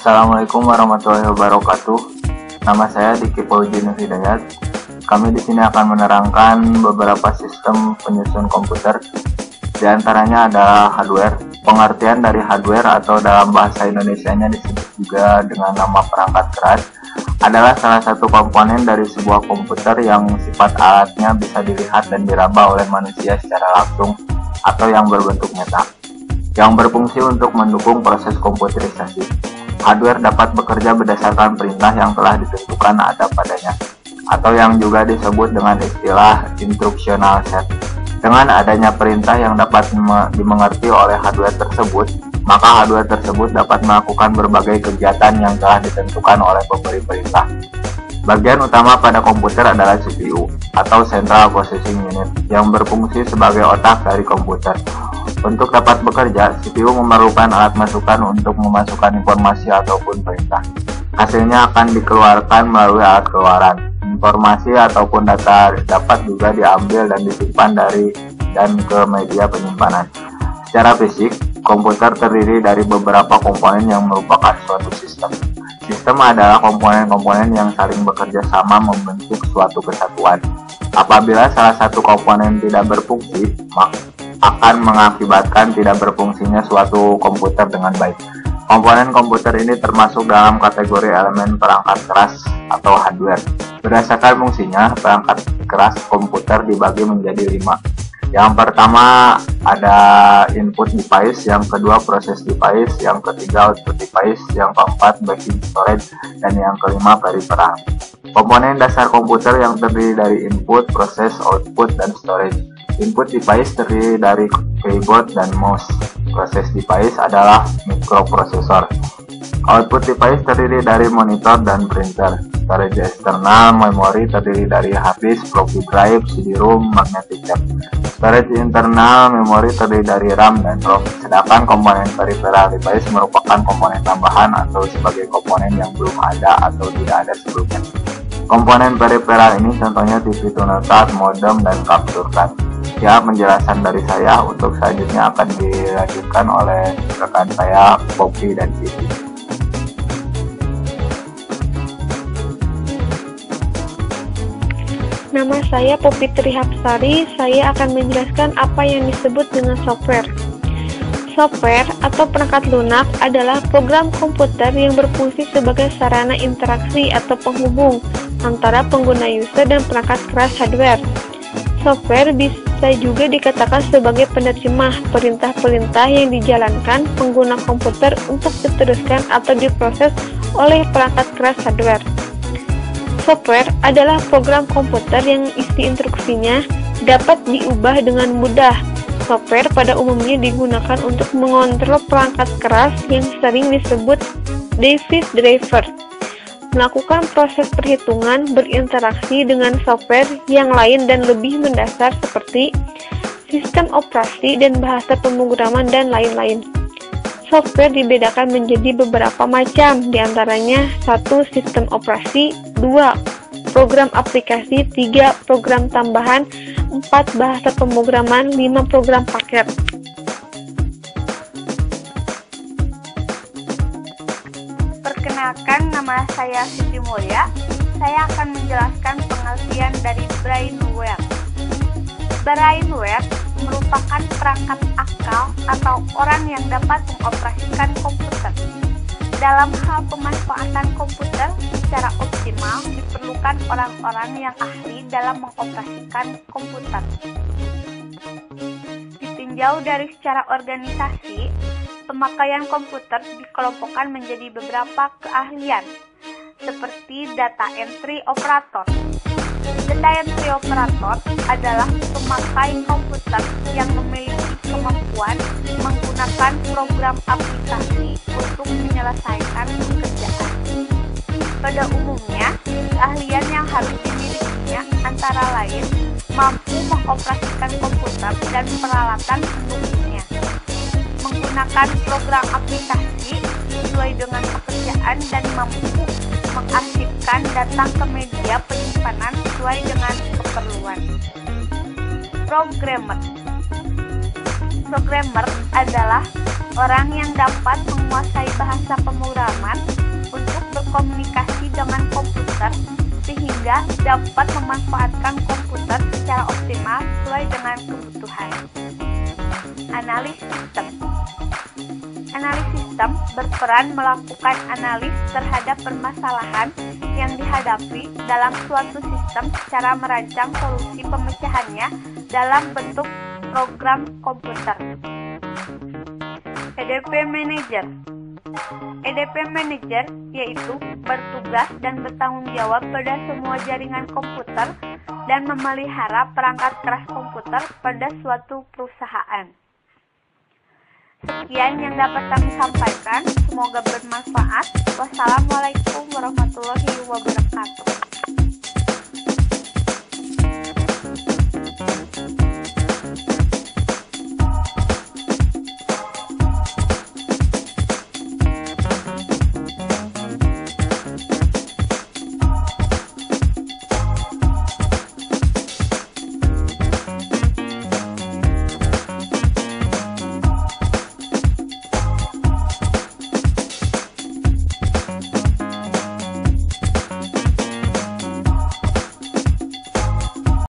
Assalamualaikum warahmatullahi wabarakatuh. Nama saya Diki Fauzi Nur Hidayat. Kami di sini akan menerangkan beberapa sistem penyusun komputer. Di antaranya adalah hardware. Pengertian dari hardware atau dalam bahasa Indonesianya disebut juga dengan nama perangkat keras adalah salah satu komponen dari sebuah komputer yang sifat alatnya bisa dilihat dan diraba oleh manusia secara langsung atau yang berbentuk nyata, yang berfungsi untuk mendukung proses komputerisasi. Hardware dapat bekerja berdasarkan perintah yang telah ditentukan ada padanya, atau yang juga disebut dengan istilah instructional set. Dengan adanya perintah yang dapat dimengerti oleh hardware tersebut, maka hardware tersebut dapat melakukan berbagai kegiatan yang telah ditentukan oleh pemberi perintah. Bagian utama pada komputer adalah CPU, atau Central Processing Unit, yang berfungsi sebagai otak dari komputer. Untuk dapat bekerja, CPU memerlukan alat masukan untuk memasukkan informasi ataupun perintah. Hasilnya akan dikeluarkan melalui alat keluaran. Informasi ataupun data dapat juga diambil dan disimpan dari dan ke media penyimpanan. Secara fisik, komputer terdiri dari beberapa komponen yang merupakan suatu sistem. Sistem adalah komponen-komponen yang saling bekerja sama membentuk suatu kesatuan. Apabila salah satu komponen tidak berfungsi, maka akan mengakibatkan tidak berfungsinya suatu komputer dengan baik. Komponen komputer ini termasuk dalam kategori elemen perangkat keras atau hardware. Berdasarkan fungsinya, perangkat keras komputer dibagi menjadi 5. Yang pertama ada input device, yang kedua process device, yang ketiga output device, yang keempat backing storage, dan yang kelima peripheral. Komponen dasar komputer yang terdiri dari input, proses, output, dan storage. Input device terdiri dari keyboard dan mouse. Process device adalah microprosesor. Output device terdiri dari monitor dan printer. Storage eksternal memory terdiri dari hard disk, floppy drive, CD-ROM, magnetic tape. Storage internal memory terdiri dari RAM dan ROM. Sedangkan komponen peripheral device merupakan komponen tambahan atau sebagai komponen yang belum ada atau tidak ada sebelumnya. Komponen peripheral ini contohnya TV tuner card, modem, dan capture card. Ya, penjelasan dari saya. Untuk selanjutnya akan dilanjutkan oleh rekan saya, Poppy dan Siti. Nama saya Poppy Trihapsari. Saya akan menjelaskan apa yang disebut dengan software. Software atau perangkat lunak adalah program komputer yang berfungsi sebagai sarana interaksi atau penghubung antara pengguna user dan perangkat keras hardware. Software bisa juga dikatakan sebagai penerjemah perintah-perintah yang dijalankan pengguna komputer untuk diteruskan atau diproses oleh perangkat keras hardware. Software adalah program komputer yang isi instruksinya dapat diubah dengan mudah. Software pada umumnya digunakan untuk mengontrol perangkat keras yang sering disebut device driver, melakukan proses perhitungan, berinteraksi dengan software yang lain dan lebih mendasar seperti sistem operasi dan bahasa pemrograman dan lain-lain. Software dibedakan menjadi beberapa macam, diantaranya 1. Sistem operasi, 2. Program aplikasi, 3. Program tambahan, 4. Bahasa pemrograman, 5. Program paket. Perkenalkan, nama saya Siti Mulya. Saya akan menjelaskan pengertian dari brainware. Brainware merupakan perangkat akal atau orang yang dapat mengoperasikan komputer. Dalam hal pemanfaatan komputer secara optimal, diperlukan orang-orang yang ahli dalam mengoperasikan komputer. Ditinjau dari secara organisasi, pemakaian komputer dikelompokkan menjadi beberapa keahlian, seperti data entry operator. Data entry operator adalah pemakai komputer yang memiliki kemampuan menggunakan program aplikasi untuk menyelesaikan pekerjaan. Pada umumnya, keahlian yang harus dimilikinya antara lain mampu mengoperasikan komputer dan peralatan pendukungnya, menggunakan program aplikasi sesuai dengan pekerjaan dan mampu mengarsipkan data ke media penyimpanan sesuai dengan keperluan. Programmer Programmer adalah orang yang dapat menguasai bahasa pemrograman untuk berkomunikasi dengan komputer sehingga dapat memanfaatkan komputer secara optimal sesuai dengan kebutuhan. Analis sistem. Analis sistem berperan melakukan analis terhadap permasalahan yang dihadapi dalam suatu sistem secara merancang solusi pemecahannya dalam bentuk program komputer. EDP Manager. EDP Manager yaitu bertugas dan bertanggung jawab pada semua jaringan komputer dan memelihara perangkat keras komputer pada suatu perusahaan. Sekian yang dapat kami sampaikan, semoga bermanfaat. Wassalamualaikum warahmatullahi wabarakatuh.